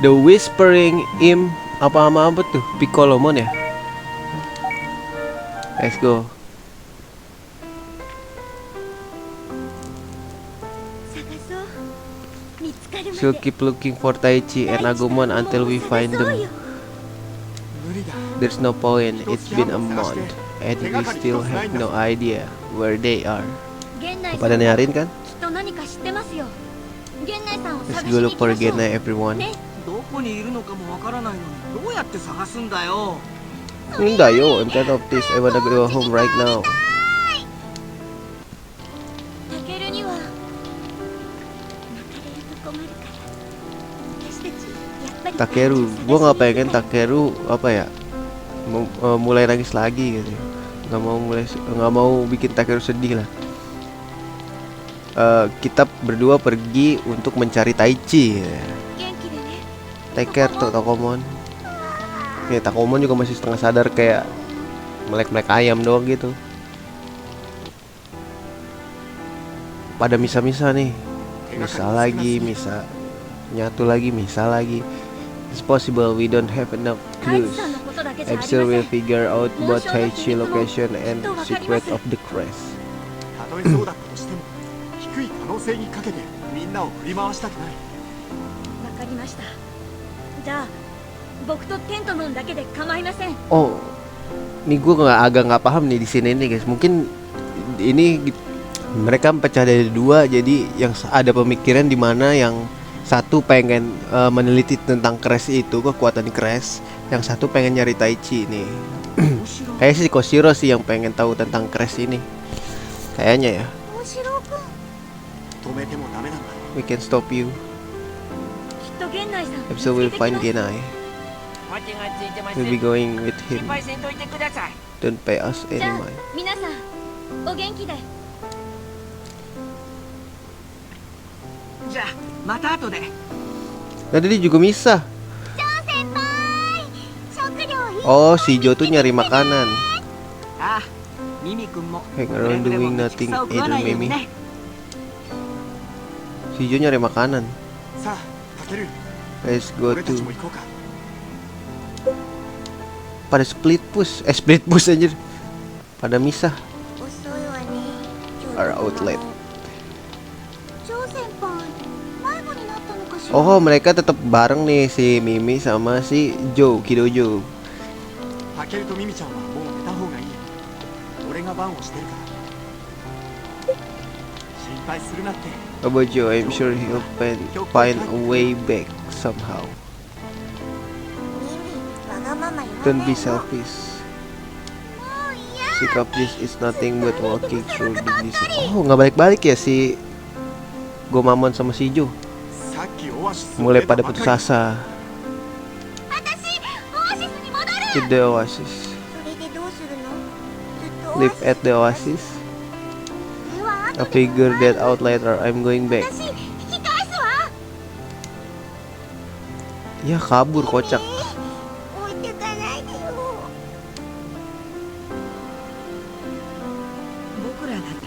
The Whispering Imp apa tuh? Piccolomon ya? Let's go. She'll keep looking for Taichi and Agumon until we find them. There's no point, it's been a month and we still have no idea where they are. Pada nyariin kan? Let's go look for Genai, everyone. I'm tired of this, I wanna go home right now. Takeru, gua nggak pengen Takeru apa ya mulai nangis lagi gitu. Nggak mau bikin Takeru sedih lah. Kita berdua pergi untuk mencari Taichi. Take care tuh Takomon. Ya Takomon juga masih setengah sadar kayak melek-melek ayam doang gitu. Pada misa-misa nih, misa lagi, misa nyatu lagi, misa lagi. It's possible we don't have enough clues. I'm sure we'll figure out both Taichi location and secret of the crest. Oh, ini gue agak nggak paham nih di sini nih guys. Mungkin ini mereka pecah dari dua, jadi yang ada pemikiran di mana yang satu pengen meneliti tentang Crash itu, kekuatan Crash. Yang satu pengen nyari Taichi nih. Kayak si Koshiro sih yang pengen tahu tentang Crash ini. Kayaknya ya. We can stop you. I'm sure we'll find Genai. We'll be going with him. Don't pay us any mind. Tadi dia juga misah. Oh, si Jo tuh nyari makanan. Hang around doing nothing either, Mimi. Si Jo nyari makanan. Let's go to. Pada split push aja. Pada misah. Our outlet. Oh, mereka tetap bareng nih si Mimi sama si Jo, Kidojo. About Joe, I'm sure he'll find a way back somehow. Don't be selfish. Sikap this is nothing but walking through the desert. Oh, nggak balik-balik ya si Gomamon sama si Jo. Mulai pada putus asa. To the oasis. Live at the oasis. I figure that out later. I'm going back. Ya kabur kocak.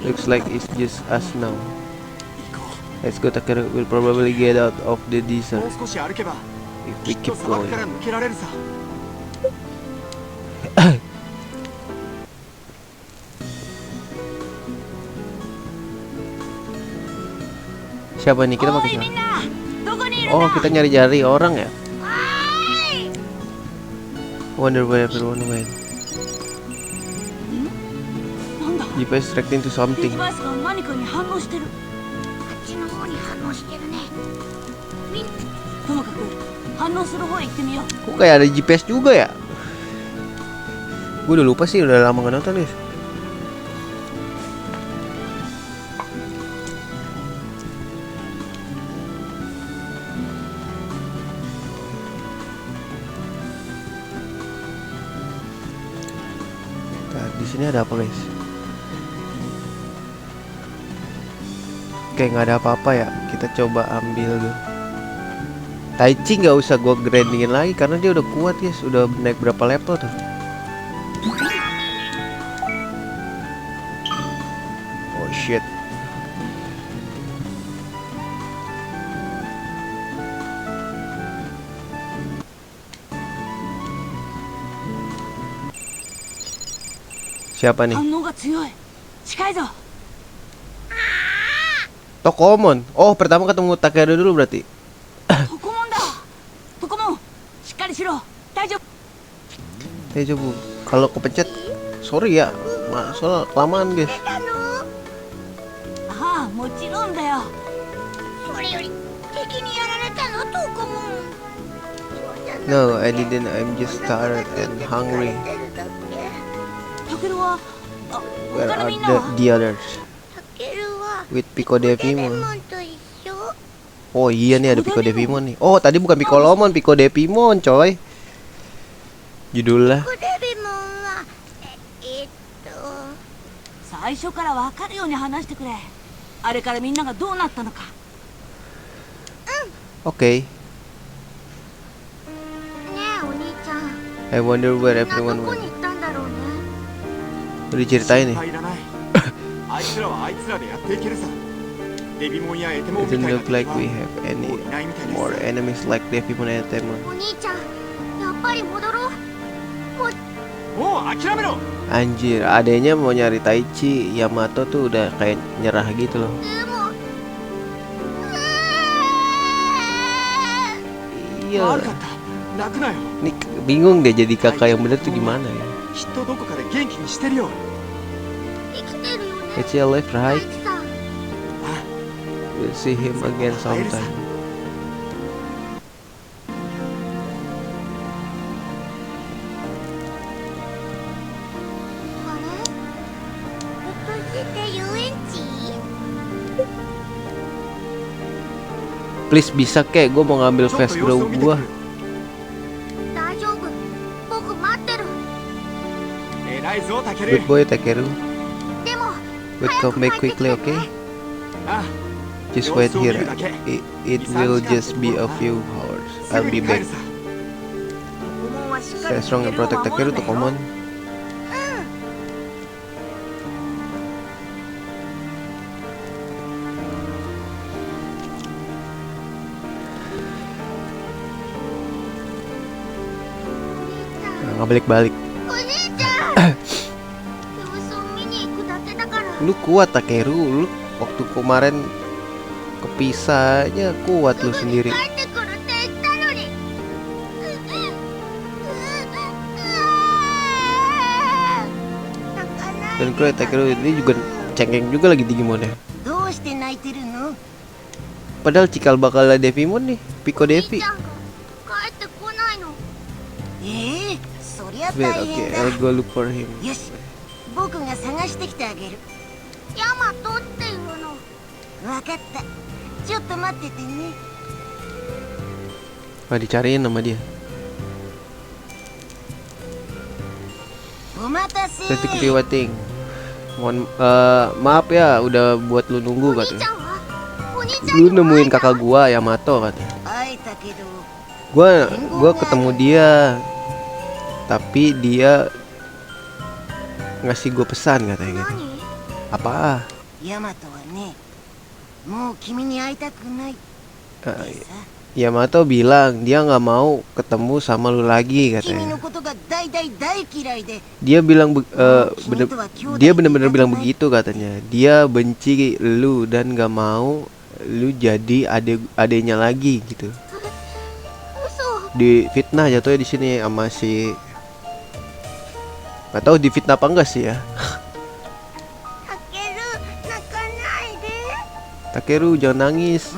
Looks like it's just us now. Let's go, Takeru. We'll probably get out of the desert if we keep going. Siapa nih? Kita pakai siapa? Oh, kita nyari-nyari orang ya. Wonder where everyone went. GPS tracking to something. Kok kayak ada GPS juga ya? Gue udah lupa sih, udah lama gak nonton guys. Nah, di sini ada apa guys? Kayak nggak ada apa-apa ya. Kita coba ambil dulu. Taichi nggak usah gue grindingin lagi karena dia udah kuat guys. Udah naik berapa level tuh? Oh shit. Siapa nih? 反応が強い。近いぞ。 Tokomon. Oh, pertama ketemu Takeru dulu berarti. トコモンだ。トコモン、しっかりしろ。大丈夫。 Coba. Kalau kepencet, sorry ya. Soal kelamaan, guys. ああ、もちろんだよ。それより敵にやられたのトコモン。 No, I didn't. I'm just tired and hungry. タケルは、あ、 Where 他の are みんなは the others? タケルは With Pico デ Devimon. モンと一緒。 Oh iya nih ada Pico Devimon nih. Oh tadi bukan Piccolomon, Pico Devimon coy. Judulnya. デビモンは最初から分かるように話してくれ。あれからみんながどうなったのか。 Oke. ねえお兄ちゃん。 I wonder where みんな everyone どこ went. に行ったんだろうね。 Udah diceritain nih. 心配いらない。あいつらはあいつらでやっていけるさ。デビモンやエテモンみたい Doesn't な look 敵 like は we have も any ういないみたいです。 more enemies like Devimon and Temon. お兄ちゃん、やっぱり戻ろう。もう諦めろ。 Anjir, adanya mau nyari Taichi, Yamato tuh udah kayak nyerah gitu loh. でも。Iya. 悪かった。泣くなよ。 Ini bingung deh jadi kakak yang bener tuh gimana ya. きっとどこかで元気にしてるよ。生きてるよね。 It's alive, 大 right? 地さん。 We'll see him again sometime. あれ？ひょっとして遊園地？ Please bisa kek, gue mau ngambil ちょっ fast と様 grow 子を見てく gua. る。大丈夫。僕待ってる。偉いぞタケル。 Good boy, Takeru. でも。 But come back quickly, okay? ああ、 Just 様 wait 子を見 here. るだけ。 It will just be a few hours. す I'll ぐ be に帰 back. るさ。トコモンはしっかり Stay strong and protect Takeru, Tokomon. お兄ちゃん。 Nggak balik-balik. お兄ちゃん。様子を見に行くだけだから。 Lu kuat Takeru, lu waktu kemarin kepisah aja kuat lu すぐに sendiri. 帰ってくるって言ったのに。泣かないで Dan Kuro Takeru ini juga cengeng juga lagi Digimonnya. どうして泣いてるの？ Padahal cikal bakal Devimon nih, Pico お兄 Devi. ちゃんが帰ってこないの。そりゃ Wait, 大 okay, 変だ。 I'll go look for him. よし、僕が探してきてあげる。ヤマトっていうの。わかった。ちょっと待っててね。 Wah, dicariin sama dia. お待たせ。 Kritik waiting. Mohon maaf ya udah buat lu nunggu お兄ち katanya. ゃんは？お兄ちゃん Lu にも会え nemuin た？ kakak gua Yamato katanya. 会えたけど、 Gua ketemu dia. Tapi dia ngasih gua pesan katanya gitu. 何？ Apa? ヤマトはね、もう君に会いたくないって Eh, さ。 Yamato bilang dia nggak mau ketemu sama lu lagi 君の katanya. ことが大大大嫌いで。 Dia bilang Kimi tuh wa dia kyodai bener-bener kita bilang tuh, begitu katanya. Dia benci lu dan nggak mau lu jadi adeknya lagi gitu. 嘘。 Di fitnah jatuhnya di sini sama si, nggak tahu di fitnah apa enggak sih ya. タケル、泣かないで。 Takeru jangan nangis.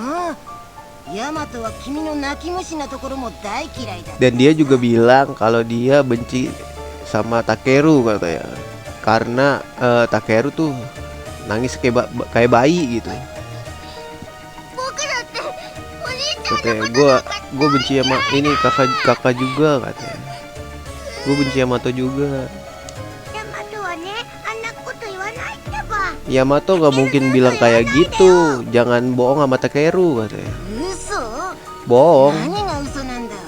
ヤマトは君の泣き虫なところも大嫌いだ。 Dan dia juga bilang kalau dia benci sama Takeru katanya. Karena Takeru tuh nangis kayak bayi gitu. 僕だってお兄ちゃん Katanya のことなんか gue benci sama ini kakak juga katanya. Gue benci Yamato juga. ヤマトはね、あんなこと言わないってば。 Yamato nggak mungkin bilang kayak gitu. Jangan bohong sama Takeru katanya. 嘘？ Bohong. 何が嘘なんだ。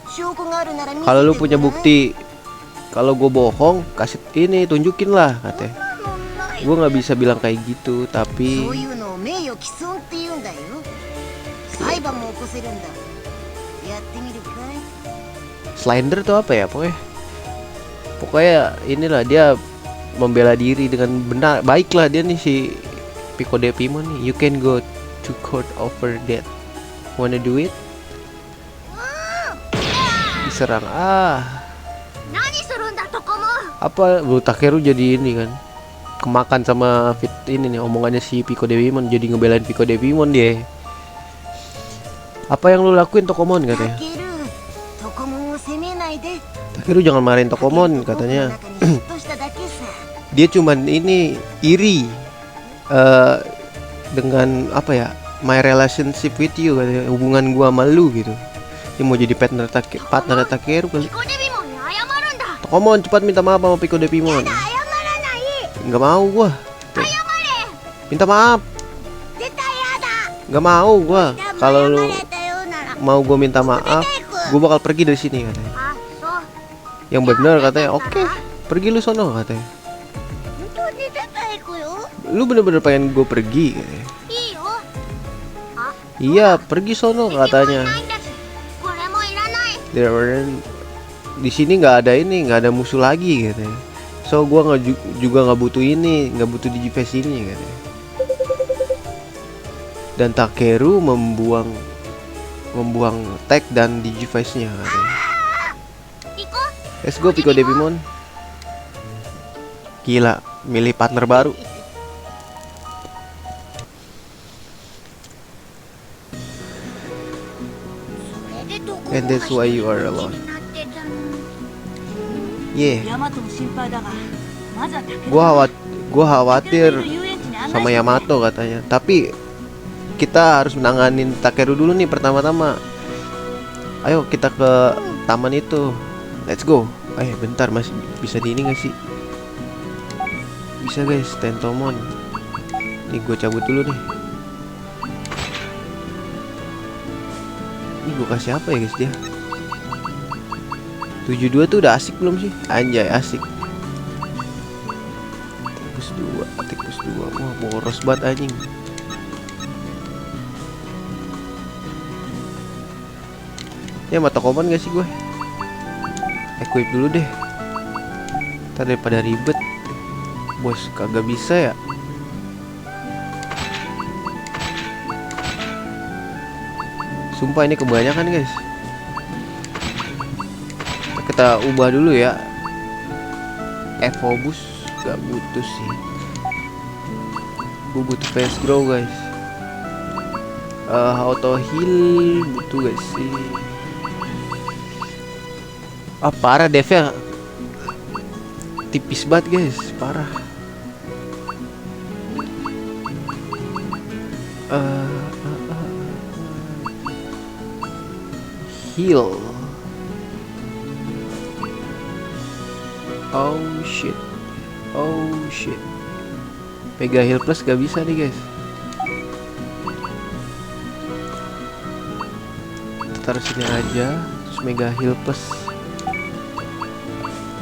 証拠があるなら見せて Kalau lu ごらん。 punya bukti, kalau gue bohong, kasih ini, tunjukin lah katanya. もうない Gue nggak bisa bilang kayak gitu, そう tapi いうのを名誉毀損って言うんだよ。裁判も起こせるんだ。やってみるかい？ Slender tuh apa ya pokoknya? Pokoknya inilah dia membela diri dengan benar. Baiklah dia nih si Pico de Pimon nih. You can go to court over that. Wanna do it? Diserang. 何するんだトコモン。 Apa lu Takeru jadi ini kan? Kemakan sama fit ini nih omongannya si Pico de Pimon, jadi ngebelain Pico de Pimon dia. Apa yang lu lakuin Tokomon タ katanya? ケルトコモンを責めないで。 Takeru jangan marahin タケル Tokomon と僕の katanya. 中にヒットしただけさ。 Dia cuman ini iri dengan apa ya? My relationship with you katanya, hubungan gua sama lu gitu. Dia mau jadi partner Takeru kali. ピコデビモンに謝るんだ。 Tokomon cepat minta maaf sama Pico de Pimon. 謝らない。 Nggak mau gua. 謝れ。 Minta maaf. 絶対やだ。 Nggak mau gua. Kalau lu 謝れたようなら。 mau gua minta maaf, gua bakal pergi dari sini katanya. あ、そう。 Yang bener katanya, oke, pergi lu sono katanya. 本当に出ていくよ。 Lu bener-bener pengen gue pergi katanya. いいよ。あ、 Iya, pergi sono 敵もい katanya. ないんだし、これもいらない。 There weren't- di sini nggak ada ini, nggak ada musuh lagi katanya. So gua juga nggak butuh ini, nggak butuh Digivice ini katanya. Dan Takeru membuang tag dan Digivice-nya katanya. 行こう。 Let's go Pico de Pimon. Gila, milih partner baru. And that's why you are alone. Yeah, ヤマトも心配だが、まずはタケル gua khawatir 遊園地に案内 sama して Yamato katanya. Tapi kita harus menanganin Takeru dulu nih pertama-tama. Ayo kita ke taman itu. Let's go. Bentar masih bisa di ini gak sih? Bisa guys, Tentomon. Nih gue cabut dulu nih. Ini gue kasih apa ya guys dia? 72 tuh udah asik belum sih? Anjay asik. Tikus 2. Wah boros banget anjing. Ya mata Tokomon gak sih gue? Equip dulu deh. Ntar daripada ribet. Bos kagak bisa ya. Sumpah ini kebanyakan guys. Kita ubah dulu ya. Evobus gak butuh sih. Gue butuh fast grow guys. Auto heal butuh gak sih? Parah devnya tipis banget guys, parah. Heal. Oh shit. Mega heal plus gak bisa nih guys. Taruh sini aja, terus mega heal plus.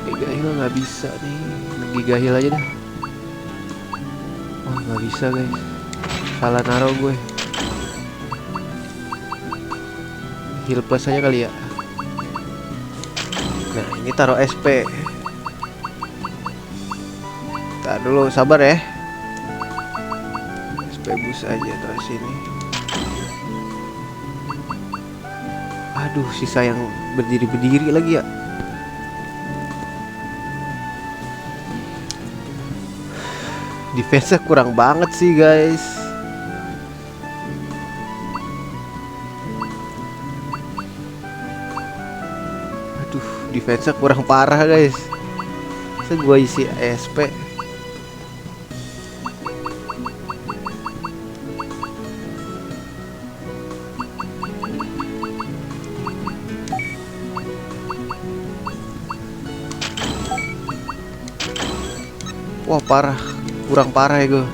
Mega heal nggak bisa nih, giga heal aja dah. Oh nggak bisa guys, salah naruh gue. Heal plus aja kali ya. Nah ini taruh SP. Tar dulu sabar ya. SP boost aja taruh sini. Aduh sisa yang berdiri lagi ya. Defense-nya kurang banget sih guys. Aduh defense-nya kurang parah guys. Saya gua isi SP. Wah parah, kurang parah ya gue.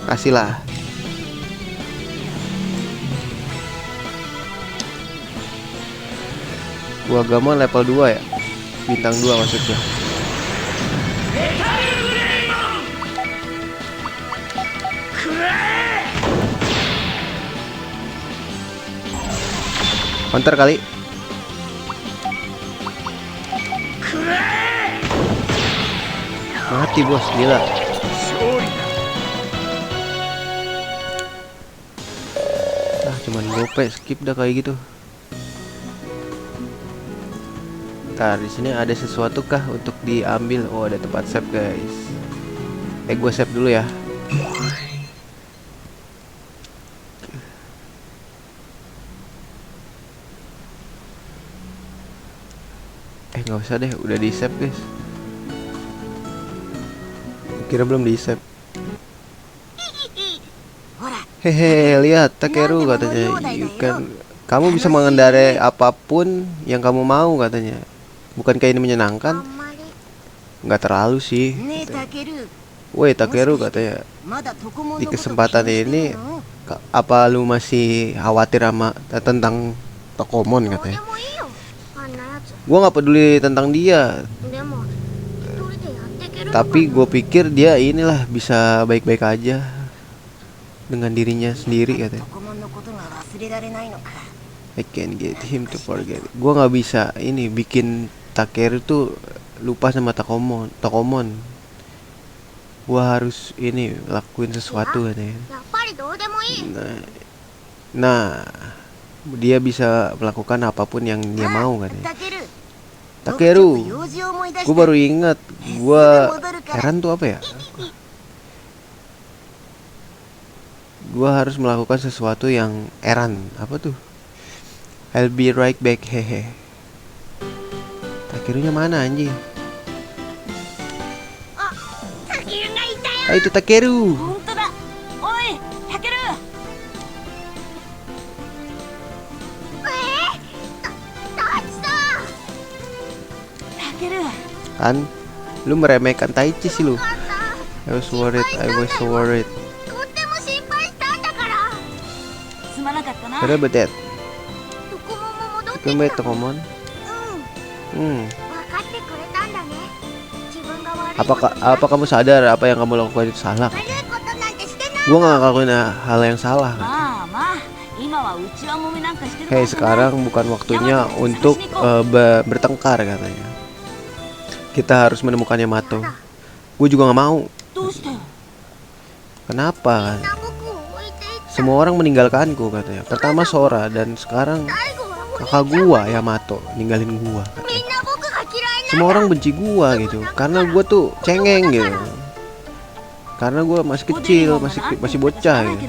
Kasih lah. Gua agama level 2 ya. Bintang 2 maksudnya. Counter kali. Mati bos, gila. Cuman gope, skip dah kayak gitu. Ntar di sini ada sesuatu kah untuk diambil? Oh, ada tempat save guys. Gue save dulu ya. Nggak usah deh, udah di save guys. Kira belum di save. Hehe, lihat Takeru katanya. Kamu bisa mengendarai apapun yang kamu mau katanya. Bukankah ini menyenangkan? Nggak terlalu sih. Woi Takeru katanya. Di kesempatan ini, apa lu masih khawatir sama tentang Tokomon katanya? Gua nggak peduli tentang dia. Tapi gue pikir dia inilah bisa baik-baik aja dengan dirinya sendiri katanya. I can't get him to forget. Gue nggak bisa ini bikin Takeru tuh lupa sama Tokomon. Gue harus ini lakuin sesuatu katanya. Nah, dia bisa melakukan apapun yang dia mau katanya. Takeru, gue baru ingat, gue Eran tuh apa ya? Gue harus melakukan sesuatu yang Eran, apa tuh? I'll be right back, hehe. Takerunya mana anjing? Itu Takeru. Kan lu meremehkan Taichi sih lu. I was so worried. Kenapa bet? Kenapa Tokomon? Apa kamu sadar apa yang kamu lakukan itu salah? Gua nggak ngelakuin hal yang salah. Hei, sekarang bukan waktunya untuk bertengkar katanya. Kita harus menemukan Yamato. Gue juga nggak mau. Kenapa? Semua orang meninggalkanku katanya. Pertama Sora dan sekarang kakak gua Yamato ninggalin gua katanya. Semua orang benci gua gitu karena gua tuh cengeng gitu. Karena gua masih kecil, masih bocah gitu.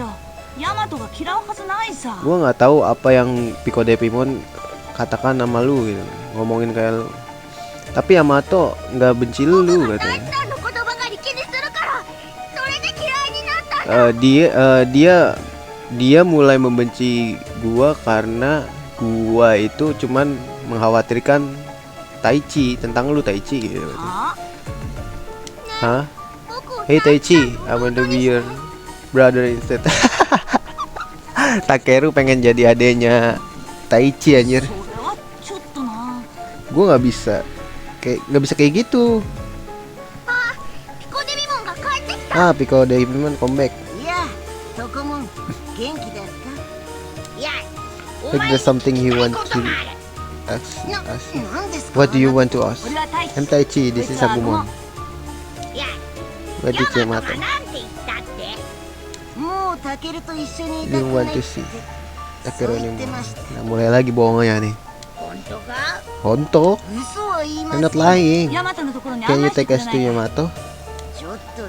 Gua nggak tahu apa yang Pico de Pimon katakan sama lu gitu. Ngomongin kayak lu. Tapi Yamato nggak benci lu katanya. Dia mulai membenci gua karena gua itu cuman mengkhawatirkan Taichi, tentang lu Taichi gitu. Hah? Hey Taichi, I want to be your brother instead. Takeru pengen jadi adenya Taichi anjir. Gua nggak bisa kayak gitu. Pico de Pimon comeback. Like there's something he wants to ask. What do you want to ask? I'm Taichi, this is Agumon. What did Yamato? You want to see Takeru anymore? Nah, mulai lagi bohongnya nih. Honto? I'm not lying. Can you take us to Yamato?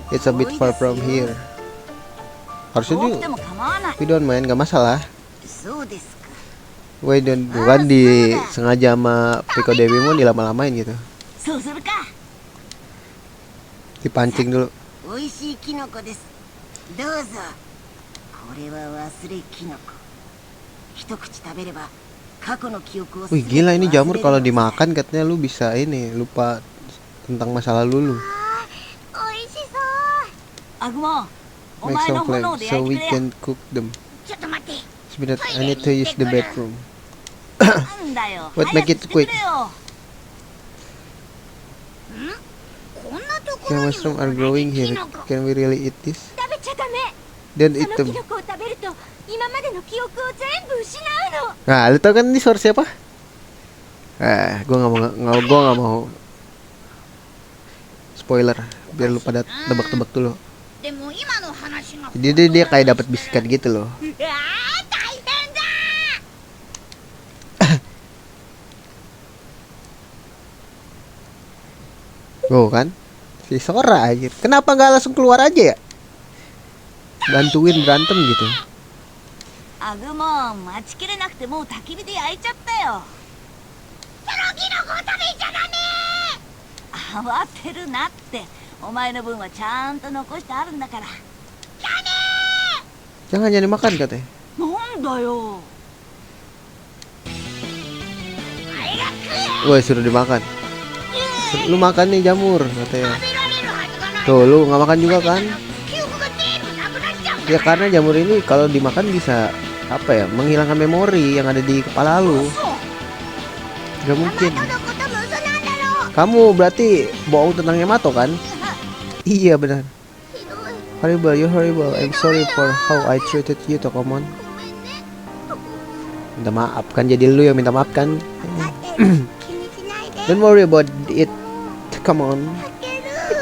It's a bit far from here. Harusnya juga we don't mind, gak masalah. Why don't bukan sengaja sama Pico de Pimon dilama-lamain gitu. Dipancing dulu. Wih gila, ini jamur kalau dimakan katanya lu bisa ini lupa tentang masa lalu lu. Make some flags so we can cook them. Sebenarnya I need to use the bathroom. What make it quick? The mushrooms are growing here. Can we really eat this? Don't eat them. と今までの記憶を全部失うの。 Nah, lu tau kan ini suara siapa? Gua nggak mau spoiler, biar lu pada tebak-tebak dulu. でも今の話が Jadi dia kayak dapat bisikan gitu loh. うわー大変だ Oh kan? Si Sora aja. Kenapa nggak langsung keluar aja ya? Bantuin berantem gitu. アグモン待ちきれなくてもう焚き火で焼いちゃったよ。そのキノコを食べちゃダメ 慌てるなって。お前の分はちゃんと残してあるんだから。 Jangan dimakan katanya. なんだよ。 Wah, suruh dimakan. Lu makan nih jamur katanya. 食べられるはずがない Tuh, lu nggak makan juga kan? 記憶が全部なくなっちゃう Ya karena jamur ini kalau dimakan bisa apa ya? Menghilangkan memori yang ada di kepala lu. Gak mungkin. ママとのことも嘘なんだろう Kamu berarti bohong tentang Yamato kan? Iya benar. ひどい Horrible, you're horrible. I'm sorry for how I treated you, Tokomon. ごめんね Minta maaf kan, jadi lu yang minta maaf kan? だって気にしないで Don't worry about it. Come on. た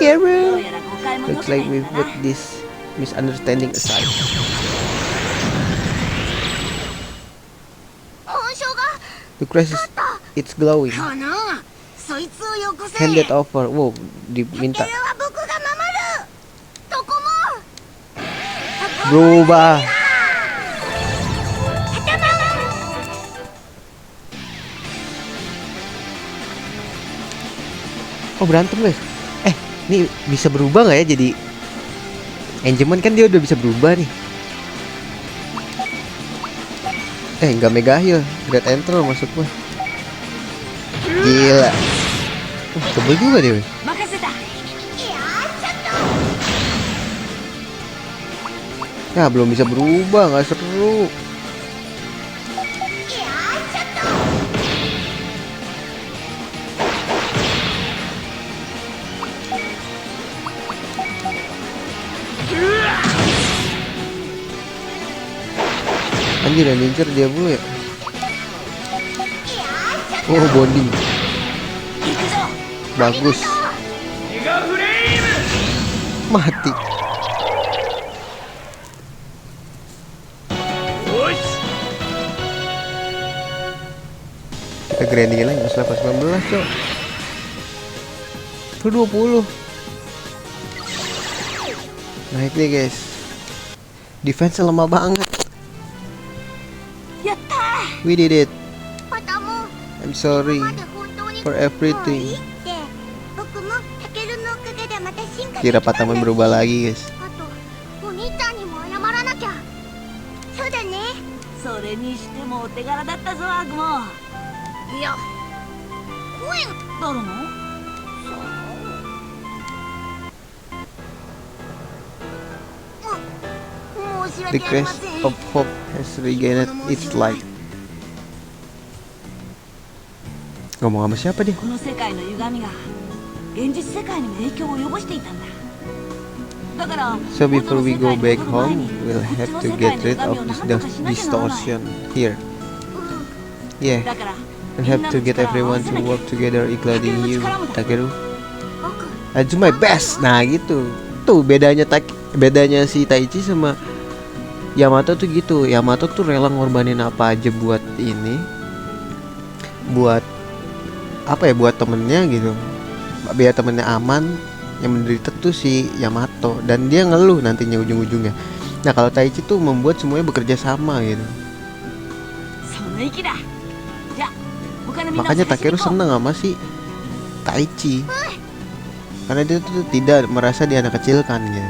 ける どう Together. やら誤解も Looks 解 like け we たんだ put な。 this misunderstanding aside. 本性が The crest is it's glowing. このそいつをよこせ Hand it over. Wow, た diminta. けるは僕が守るどこも Berubah. Oh berantem guys. Ini bisa berubah nggak ya jadi Enjeman kan dia udah bisa berubah nih. Nggak Mega Heal, Great Entral maksud gua. Gila. Sebel juga dia. Weh. 任せた。 Ya belum bisa berubah, nggak seru. Anjir yang ngincer dia mulu ya. Oh bonding. 行くぞ。 Bagus. Mati. Kita grinding lagi pas level 19 cok. Ke 20. Naik nih guys. Defense lemah banget. やったー。 We did it. パタも I'm sorry まで本当に for もういい everything. って僕もタケルのおかげでまた進化 Kira Patamon berubah lagi guys. あとお兄ちゃんにも謝らなきゃそうだねそれにしてもお手柄だったぞアグモ。いや声が誰の？申し The 訳ありま crest せん of hope has regained its light. Ngomong sama siapa dia? この世界の歪みが現実世界にも影響を及ぼしていたんだ。だから So before we go back 元の世界 home, に we'll こっ have ちの to 世界 get の rid 歪み of を this 何とかしなきゃならない。 distortion here. Yeah, だから we'll have to get everyone to work together, including you, Takeru. 僕 I do my best. Nah gitu. Tuh bedanya si Taichi sama Yamato tuh gitu. Yamato tuh rela ngorbanin apa aja buat ini. Buat apa ya? Buat temennya gitu. Biar temennya aman. Yang menderita tuh si Yamato dan dia ngeluh nantinya ujung-ujungnya. Nah kalau Taichi tuh membuat semuanya bekerja sama gitu. その息だ。じゃあ他のみんなを Makanya 探しに Takeru 行こう。 seneng sama si Taichi. Karena dia tuh tidak merasa dia anak kecil kan gitu.